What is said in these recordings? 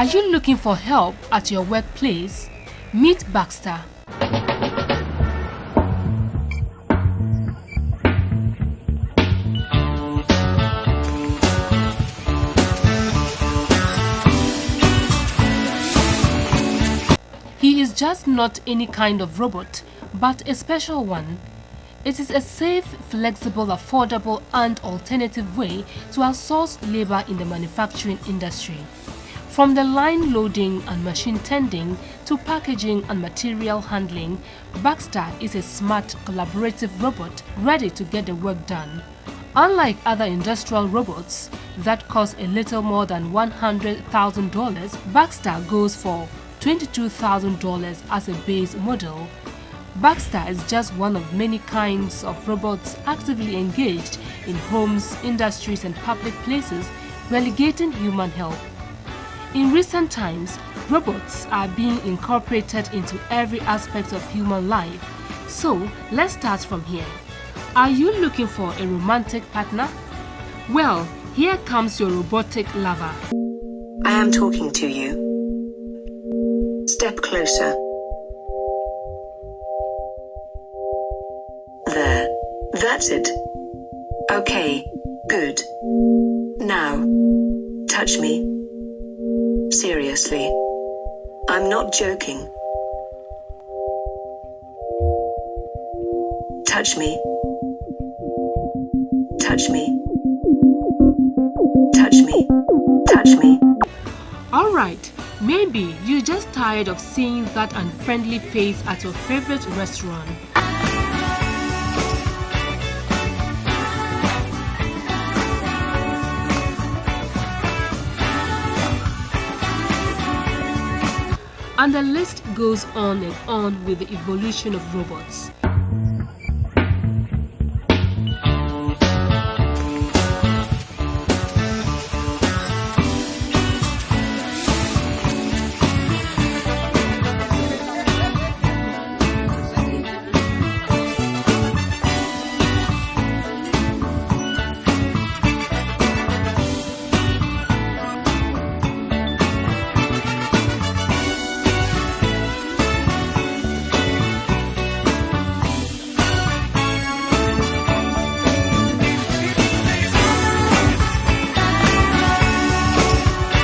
Are you looking for help at your workplace? Meet Baxter. He is just not any kind of robot, but a special one. It is a safe, flexible, affordable and alternative way to outsource labor in the manufacturing industry. From the line loading and machine tending to packaging and material handling, Baxter is a smart, collaborative robot ready to get the work done. Unlike other industrial robots that cost a little more than $100,000, Baxter goes for $22,000 as a base model. Baxter is just one of many kinds of robots actively engaged in homes, industries and public places, relegating human help. In recent times, robots are being incorporated into every aspect of human life. So, let's start from here. Are you looking for a romantic partner? Well, here comes your robotic lover. I am talking to you. Step closer. There. That's it. Okay, good. Now, touch me. Seriously. I'm not joking. Touch me. Touch me. Touch me. Touch me. Alright, maybe you're just tired of seeing that unfriendly face at your favorite restaurant. And the list goes on and on with the evolution of robots.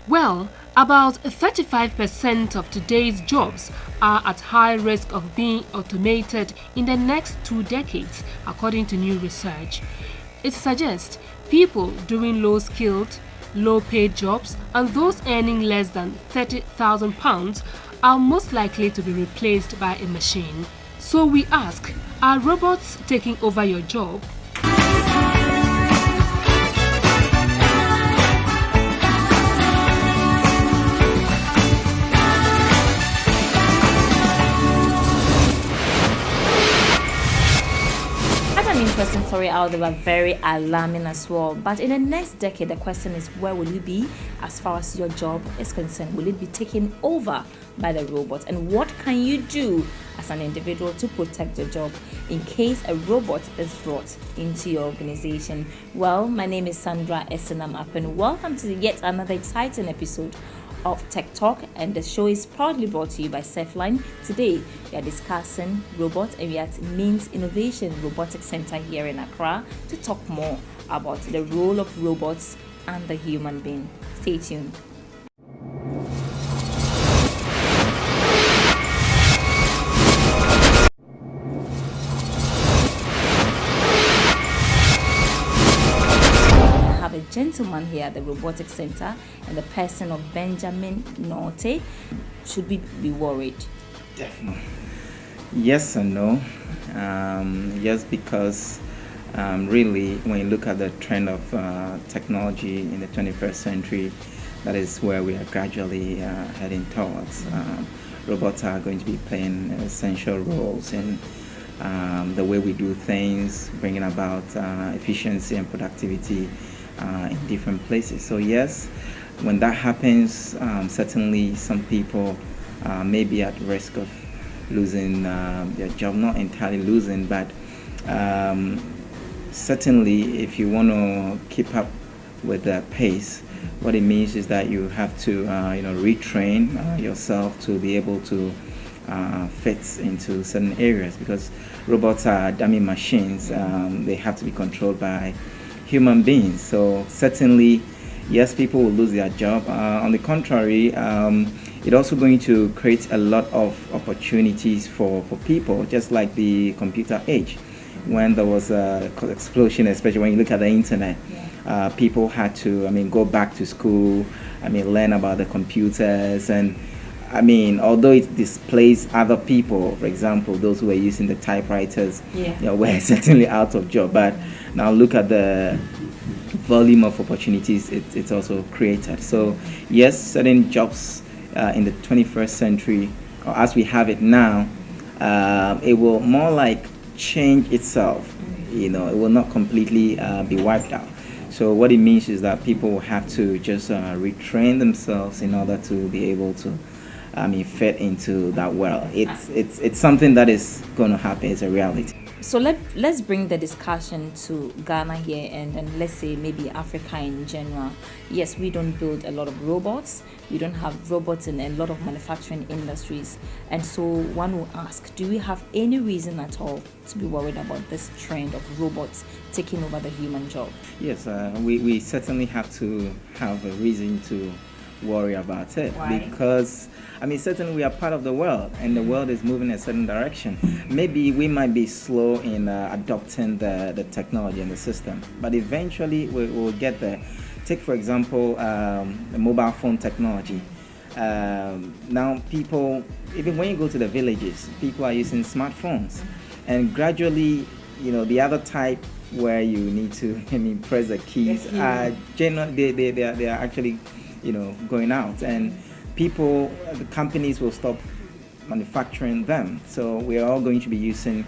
Well, about 35% of today's jobs are at high risk of being automated in the next 2 decades, according to new research. It suggests people doing low-skilled, low-paid jobs and those earning less than £30,000 are most likely to be replaced by a machine. So we ask, are robots taking over your job? Interesting story out there, but very alarming as well. But in the next decade, the question is, where will you be as far as your job is concerned? Will it be taken over by the robot? And what can you do as an individual to protect your job in case a robot is brought into your organization? Well, my name is Sandra Esenam-Apen. Welcome to yet another exciting episode of TechTalk, and the show is proudly brought to you by Surfline. Today, we are discussing robots, and we are at Means Innovation Robotics Center here in Accra to talk more about the role of robots and the human being. Stay tuned. Gentleman here at the Robotics Center and the person of Benjamin Norte. Should we be worried? Definitely. Yes and no. Yes, because really, when you look at the trend of technology in the 21st century, that is where we are gradually heading towards. Robots are going to be playing essential roles in the way we do things, bringing about efficiency and productivity in different places. So yes, when that happens, certainly some people may be at risk of losing their job, not entirely losing, but certainly if you want to keep up with the pace. What it means is that you have to, retrain yourself to be able to fit into certain areas, because robots are dummy machines. They have to be controlled by human beings. So certainly, yes, people will lose their job. On the contrary, it's also going to create a lot of opportunities for people, just like the computer age. When there was a explosion, especially when you look at the internet, people had to, go back to school, learn about the computers. And although it displays other people, for example, those who were using the typewriters, were certainly out of job. But now look at the volume of opportunities it's also created. So yes, certain jobs in the 21st century, or as we have it now, it will more like change itself. It will not completely be wiped out. So what it means is that people will have to just retrain themselves in order to be able to fit into that world. It's something that is going to happen. It's a reality. So let's bring the discussion to Ghana here, and then let's say maybe Africa in general. Yes, we don't build a lot of robots. We don't have robots in a lot of manufacturing industries. And so one will ask, do we have any reason at all to be worried about this trend of robots taking over the human job? Yes, we certainly have to have a reason to worry about it. Why? Because certainly we are part of the world, and the world is moving in a certain direction. Maybe we might be slow in adopting the technology and the system, but eventually we'll get there. Take, for example, the mobile phone technology. Now people, even when you go to the villages, people are using smartphones, and gradually, the other type where you need to press the keys are generally they are actually going out, and the companies will stop manufacturing them. So we are all going to be using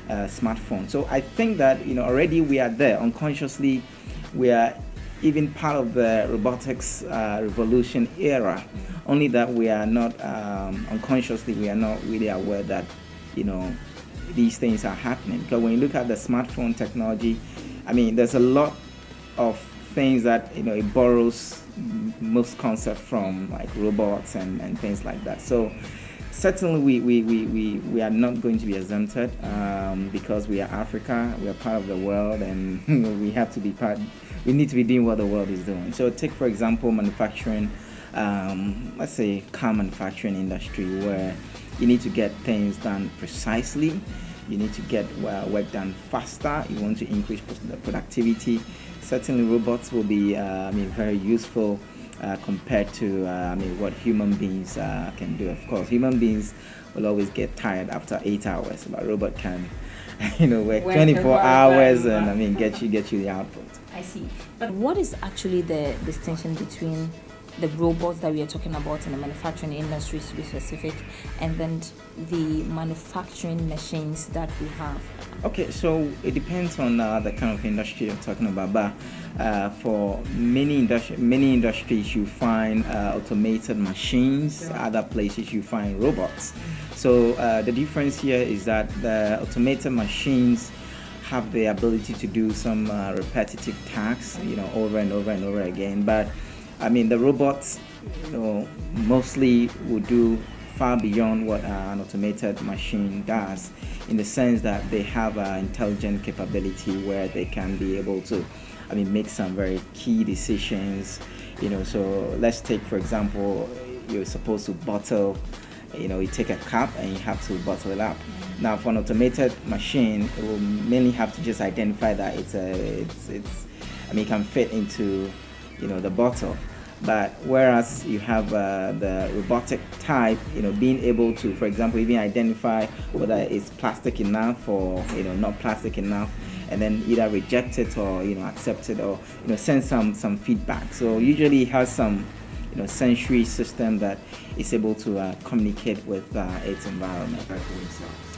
smartphones. So I think that already we are there unconsciously. We are even part of the robotics revolution era. Only that we are not unconsciously, we are not really aware that these things are happening. Because when you look at the smartphone technology, there's a lot of things that it borrows most concept from, like robots and things like that. So certainly we are not going to be exempted because we are Africa, we are part of the world, and we need to be doing what the world is doing. So take, for example, manufacturing, let's say car manufacturing industry, where you need to get things done precisely, you need to get work done faster, you want to increase the productivity. Certainly robots will be very useful compared to what human beings can do. Of course, human beings will always get tired after 8 hours, but robot can work 24 hours and get you the output. I see. But what is actually the distinction between the robots that we are talking about in the manufacturing industry, to be specific, and then the manufacturing machines that we have? Okay, so it depends on the kind of industry you're talking about, but for many industries you find automated machines. Other places you find robots. So the difference here is that the automated machines have the ability to do some repetitive tasks, over and over and over again. But the robots, mostly will do far beyond what an automated machine does, in the sense that they have an intelligent capability where they can be able to, make some very key decisions. So let's take, for example, you're supposed to bottle, you take a cup and you have to bottle it up. Now, for an automated machine, it will mainly have to just identify that it can fit into the bottle. But whereas you have the robotic type, being able to, for example, even identify whether it's plastic enough or not plastic enough, and then either reject it or accept it, or send some feedback. So usually it has some sensory system that is able to communicate with its environment.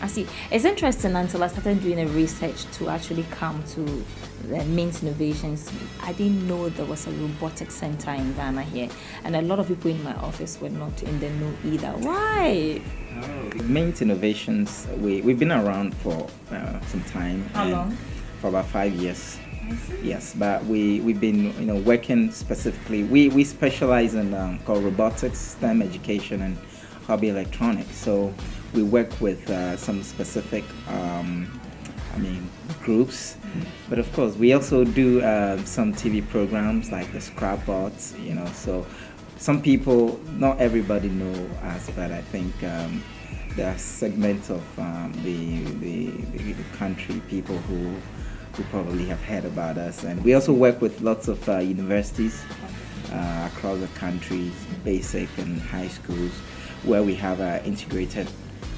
I see. It's interesting. Until I started doing a research to actually come to the Mint Innovations, I didn't know there was a robotics center in Ghana here, and a lot of people in my office were not in the know either. Why? Mint Innovations, we've been around for some time. How long? For about 5 years. Yes, but we've been working specifically. We specialize in called robotics, STEM education, and hobby electronics. So we work with some specific groups, but of course we also do some TV programs like the Scrapbots. So some people, not everybody know us, but I think there are segments of the country, people who probably have heard about us. And we also work with lots of universities across the country, basic and high schools, where we have integrated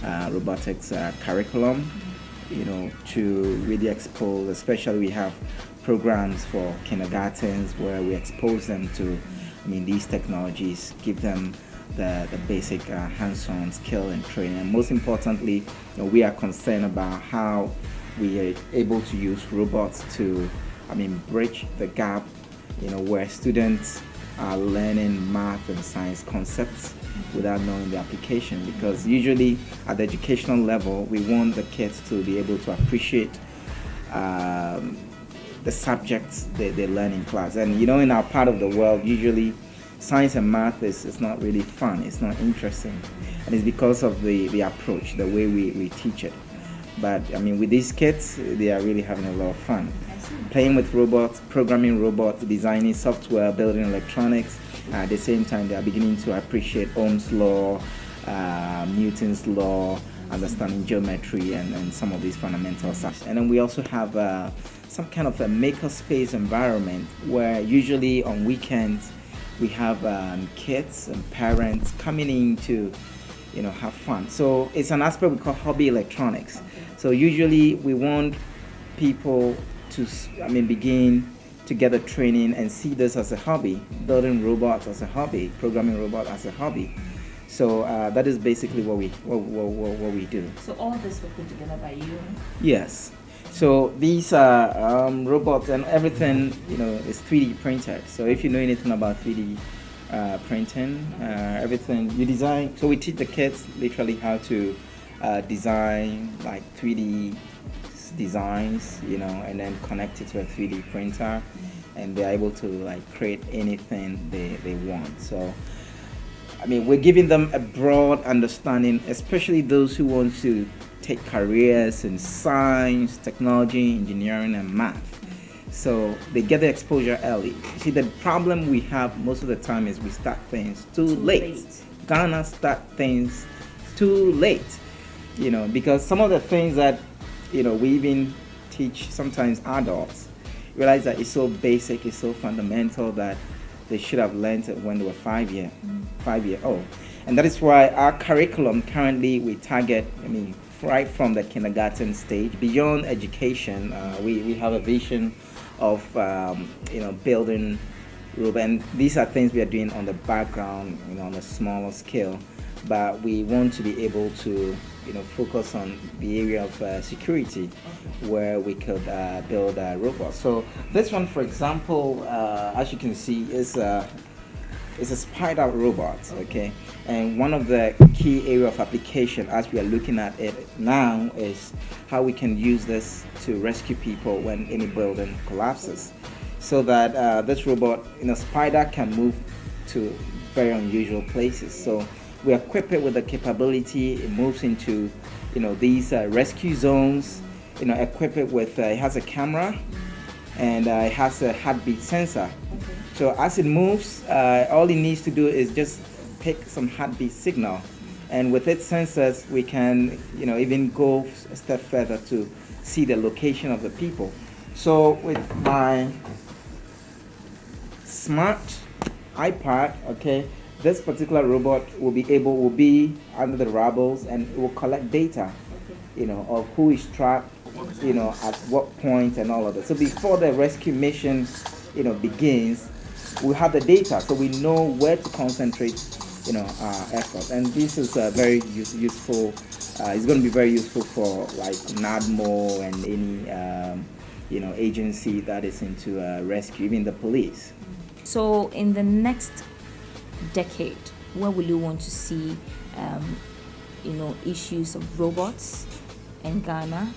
robotics curriculum, to really expose. Especially we have programs for kindergartens where we expose them to these technologies, give them the basic hands-on skill and training. And most importantly, we are concerned about how we are able to use robots to bridge the gap, where students are learning math and science concepts without knowing the application. Because usually at the educational level, we want the kids to be able to appreciate the subjects they learn in class. And in our part of the world, usually science and math is not really fun, it's not interesting. And it's because of the approach, the way we teach it. But with these kids, they are really having a lot of fun. Playing with robots, programming robots, designing software, building electronics. At the same time, they are beginning to appreciate Ohm's law, Newton's law, understanding geometry, and some of these fundamental stuff. And then we also have some kind of a makerspace environment where usually on weekends we have kids and parents coming in to have fun. So it's an aspect we call hobby electronics. So usually we want people to begin to get a training and see this as a hobby, building robots as a hobby, programming robots as a hobby. So that is basically what we do. So all this was put together by you? Yes. So these are robots, and everything is 3D printed. So if you know anything about 3D printing, everything you design. So we teach the kids literally how to design like 3D designs, and then connect it to a 3D printer, and they're able to create anything they want. So we're giving them a broad understanding, especially those who want to take careers in science, technology, engineering, and math. So they get the exposure early. See, the problem we have most of the time is we start things too late. Ghana start things too late, because some of the things that we even teach sometimes adults realize that it's so basic, it's so fundamental that they should have learned it when they were 5 year old. And that is why our curriculum currently we target, right from the kindergarten stage, beyond education. We have a vision of building robots, and these are things we are doing on the background, on a smaller scale. But we want to be able to focus on the area of security, where we could build robots. So this one, for example, as you can see, is a spider robot, okay? And one of the key area of application as we are looking at it now is how we can use this to rescue people when any building collapses. So that this robot, spider can move to very unusual places. So we equip it with the capability, it moves into these rescue zones, equip it with, it has a camera, and it has a heartbeat sensor. So as it moves, all it needs to do is just pick some heartbeat signal, and with its sensors we can even go a step further to see the location of the people. So with my smart iPad, okay, this particular robot will be under the rubbles, and it will collect data, of who is trapped, at what point and all of that. So before the rescue mission, begins, we have the data, so we know where to concentrate, our effort. And this is very useful. It's going to be very useful for like NADMO and any, agency that is into rescue, even the police. So in the next decade, where will you want to see, issues of robots in Ghana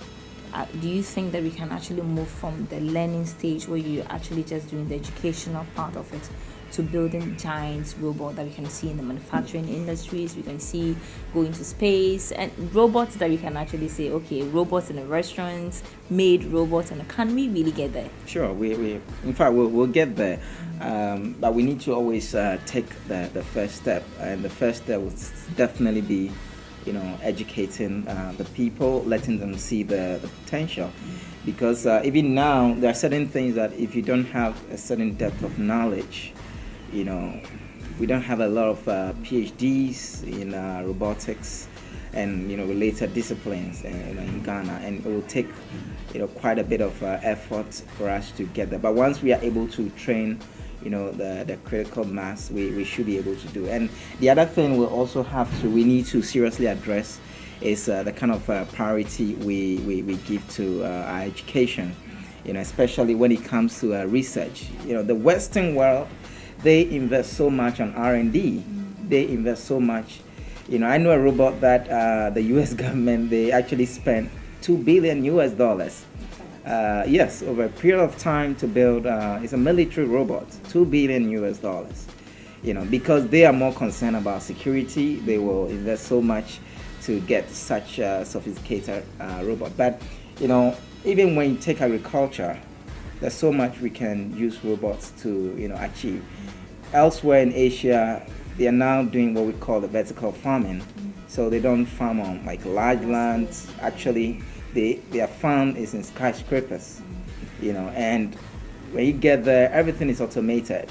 Do you think that we can actually move from the learning stage where you're actually just doing the educational part of it to building giant robots that we can see in the manufacturing industries, we can see going to space, and robots that we can actually say, okay, robots in the restaurants, made robots, and can we really get there? Sure, we in fact we'll get there, but we need to always take the first step, and the first step will definitely be, educating the people, letting them see the potential. Because even now, there are certain things that if you don't have a certain depth of knowledge, we don't have a lot of PhDs in robotics and related disciplines in Ghana, and it will take quite a bit of effort for us to get there. But once we are able to train the critical mass, we should be able to do. And the other thing we need to seriously address is the kind of priority we give to our education, especially when it comes to research. The Western world, they invest so much on R&D. They invest so much. I know a robot that the US government, they actually spent $2 billion US. Yes, over a period of time to build, it's a military robot, $2 billion US. Because they are more concerned about security, they will invest so much to get such a sophisticated robot. But, even when you take agriculture, there's so much we can use robots to, achieve. Elsewhere in Asia, they are now doing what we call the vertical farming. So they don't farm on large lands. Actually, their farm is in skyscrapers, and when you get there, everything is automated.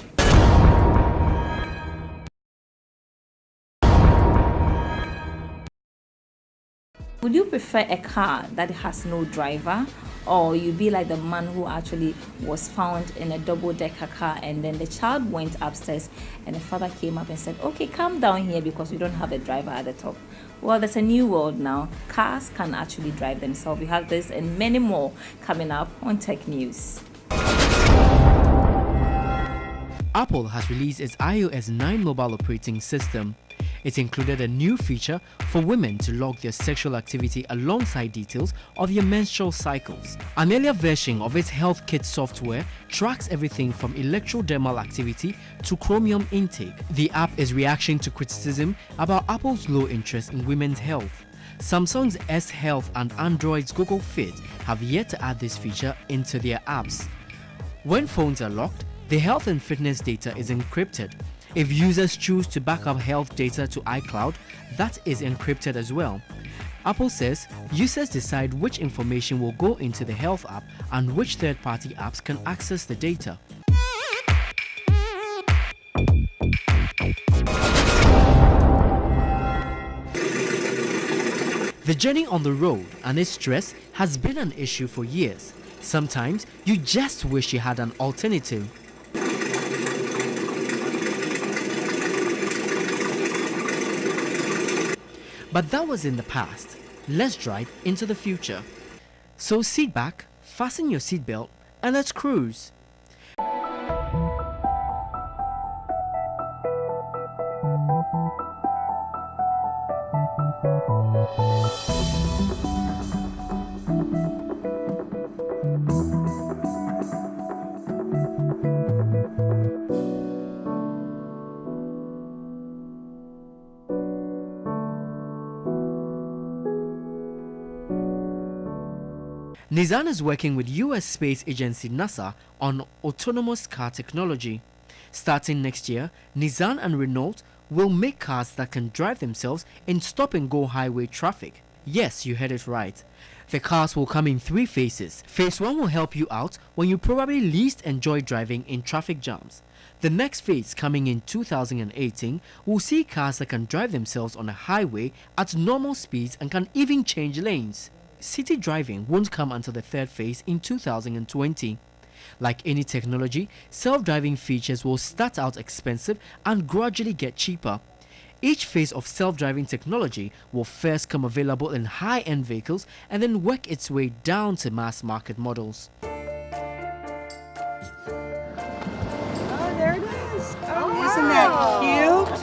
Would you prefer a car that has no driver, or you be like the man who actually was found in a double-decker car, and then the child went upstairs and the father came up and said, okay, come down here because we don't have a driver at the top? Well, there's a new world now. Cars can actually drive themselves. We have this and many more coming up on Tech News. Apple has released its iOS 9 mobile operating system. It included a new feature for women to log their sexual activity alongside details of their menstrual cycles. An earlier version of its Health Kit software tracks everything from electrodermal activity to chromium intake. The app is reaction to criticism about Apple's low interest in women's health. Samsung's S Health and Android's Google Fit have yet to add this feature into their apps. When phones are locked, the health and fitness data is encrypted. If users choose to back up health data to iCloud, that is encrypted as well. Apple says users decide which information will go into the health app and which third-party apps can access the data. The journey on the road and its stress has been an issue for years. Sometimes you just wish you had an alternative. But that was in the past. Let's drive into the future. So sit back, fasten your seatbelt, and let's cruise. Nissan is working with US space agency NASA on autonomous car technology. Starting next year, Nissan and Renault will make cars that can drive themselves in stop-and-go highway traffic. Yes, you heard it right. The cars will come in 3 phases. Phase 1 will help you out when you probably least enjoy driving in traffic jams. The next phase, coming in 2018, will see cars that can drive themselves on a highway at normal speeds and can even change lanes. City driving won't come until the 3rd phase in 2020. Like any technology, self-driving features will start out expensive and gradually get cheaper. Each phase of self-driving technology will first come available in high-end vehicles and then work its way down to mass market models. Oh, there it is. Oh, isn't that cute?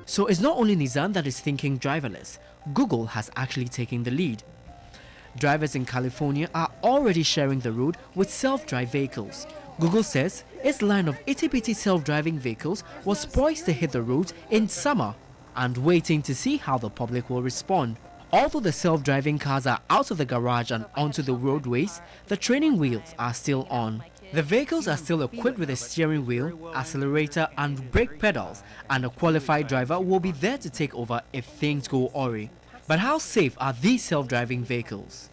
So it's not only Nissan that is thinking driverless. Google has actually taken the lead. Drivers in California are already sharing the road with self-drive vehicles. Google says its line of itty-bitty self-driving vehicles was poised to hit the roads in summer and waiting to see how the public will respond. Although the self-driving cars are out of the garage and onto the roadways, the training wheels are still on. The vehicles are still equipped with a steering wheel, accelerator and brake pedals, and a qualified driver will be there to take over if things go awry. But how safe are these self-driving vehicles?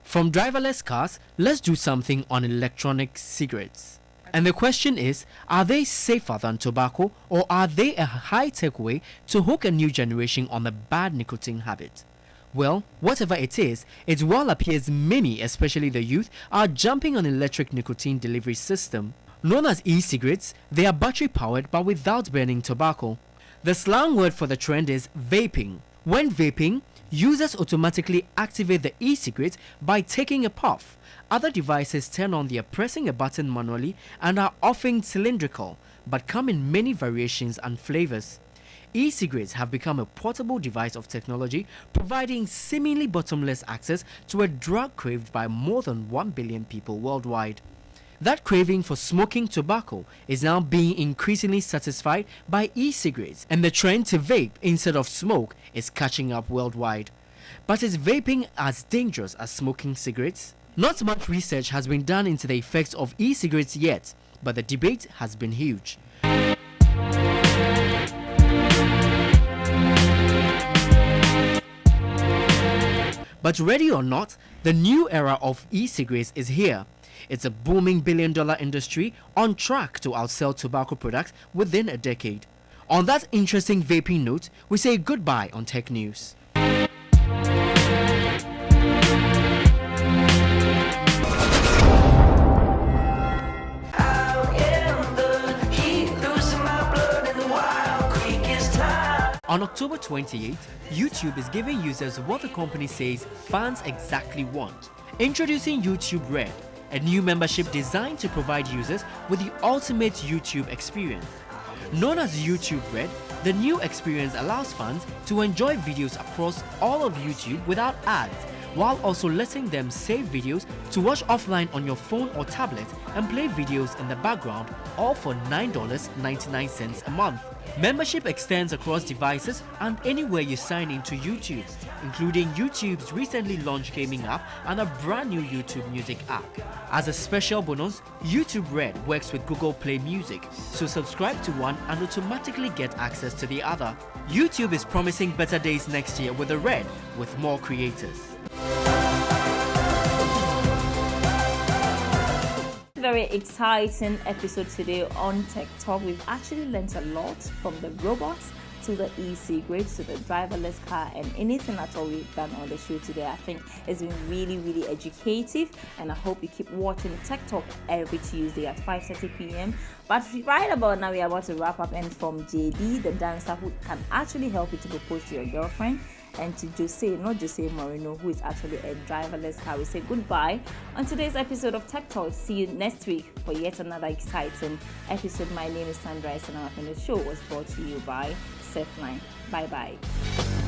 From driverless cars, let's do something on electronic cigarettes. And the question is, are they safer than tobacco, or are they a high-tech way to hook a new generation on the bad nicotine habit? Well, whatever it is, it well appears many, especially the youth, are jumping on electric nicotine delivery system. Known as e-cigarettes, they are battery-powered but without burning tobacco. The slang word for the trend is vaping. When vaping, users automatically activate the e-cigarette by taking a puff. Other devices turn on via pressing a button manually and are often cylindrical, but come in many variations and flavors. E-cigarettes have become a portable device of technology, providing seemingly bottomless access to a drug craved by more than 1 billion people worldwide. That craving for smoking tobacco is now being increasingly satisfied by e-cigarettes, and the trend to vape instead of smoke is catching up worldwide. But is vaping as dangerous as smoking cigarettes? Not much research has been done into the effects of e-cigarettes yet, but the debate has been huge. But ready or not, the new era of e-cigarettes is here. It's a booming billion-dollar industry on track to outsell tobacco products within a decade. On that interesting vaping note, we say goodbye on Tech News. On October 28th, YouTube is giving users what the company says fans exactly want. Introducing YouTube Red, a new membership designed to provide users with the ultimate YouTube experience. Known as YouTube Red, the new experience allows fans to enjoy videos across all of YouTube without ads, while also letting them save videos to watch offline on your phone or tablet and play videos in the background, all for $9.99 a month. Membership extends across devices and anywhere you sign into YouTube, including YouTube's recently launched gaming app and a brand new YouTube Music app. As a special bonus, YouTube Red works with Google Play Music, so subscribe to one and automatically get access to the other. YouTube is promising better days next year with the Red, with more creators. Very exciting episode today on Tech Talk. We've actually learned a lot, from the robots to the e-cigarettes to the driverless car and anything at all we've done on the show today. I think it's been really educative, and I hope you keep watching Tech Talk every Tuesday at 5:30 p.m. But right about now, we are about to wrap up, and from JD, the dancer who can actually help you to propose to your girlfriend, and to Jose, not Jose Moreno, who is actually a driverless car, we say goodbye on today's episode of Tech Talk. See you next week for yet another exciting episode. My name is Sandra, and the show was brought to you by Seth9. Bye bye.